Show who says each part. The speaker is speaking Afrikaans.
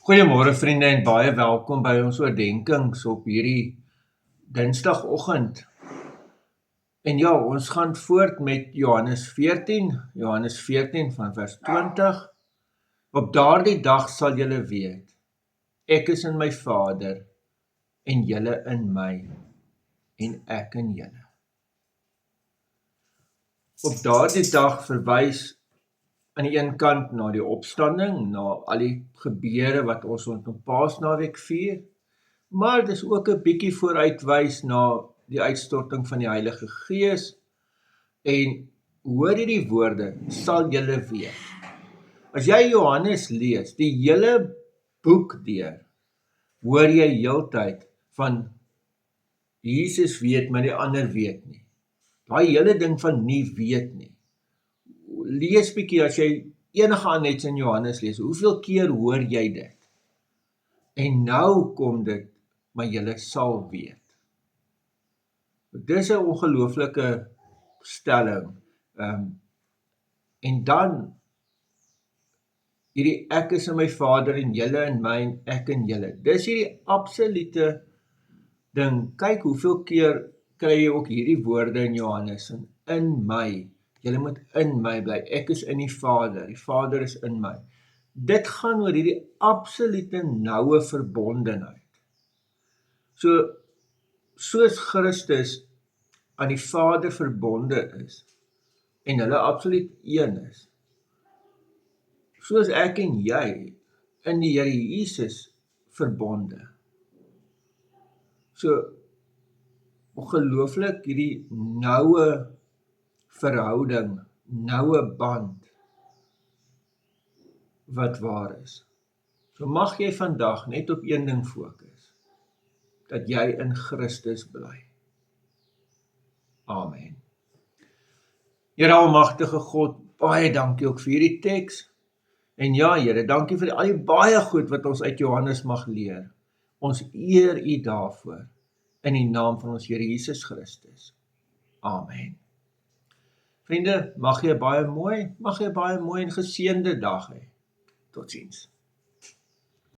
Speaker 1: Goeiemôre vriende en baie welkom by ons oordenkings op hierdie Dinsdagoggend. En ja, ons gaan voort met Johannes 14 van vers 20. Op daardie dag sal julle weet, ek is in my Vader en julle in my en ek in julle. Op daardie dag verwys aan die een kant na die opstanding, na al die gebeure wat ons rondom Paasnaweek vier, maar dis ook 'n bietjie vooruitwys na die uitstorting van die Heilige Gees. En hoor hierdie woorde, sal julle weet. As jy Johannes lees, die hele boek deur, hoor jy heeltyd van Jesus weet, maar die ander weet nie. Daai hele ding van nie weet nie. Lees bietjie as jy enige aanhets in Johannes lees, hoeveel keer hoor jy dit? En nou kom dit, maar julle sal weet. Dis 'n ongelooflike stelling. En dan hierdie ek is in my Vader en julle in my en ek in julle. Dis hierdie absolute ding. Kyk hoeveel keer kry jy ook hierdie woorde in Johannes, en in my. Julle moet in my bly. Ek is in die Vader is in my. Dit gaan oor hierdie absolute noue verbondenheid. Soos Christus aan die Vader verbonde is, en hulle absoluut een is, soos ek en jy in die Here Jesus verbonde. So ongelooflik hierdie noue verhouding, noue band wat waar is. So mag jy vandag net op een ding fokus, dat jy in Christus bly. Amen. Here almagtige God, baie dankie ook vir hierdie teks. En ja, Here, dankie vir al die baie goed wat ons uit Johannes mag leer. Ons eer U daarvoor, in die naam van ons Here Jesus Christus. Amen. Vriende, mag jy baie mooi en geseënde dag hê. Totsiens.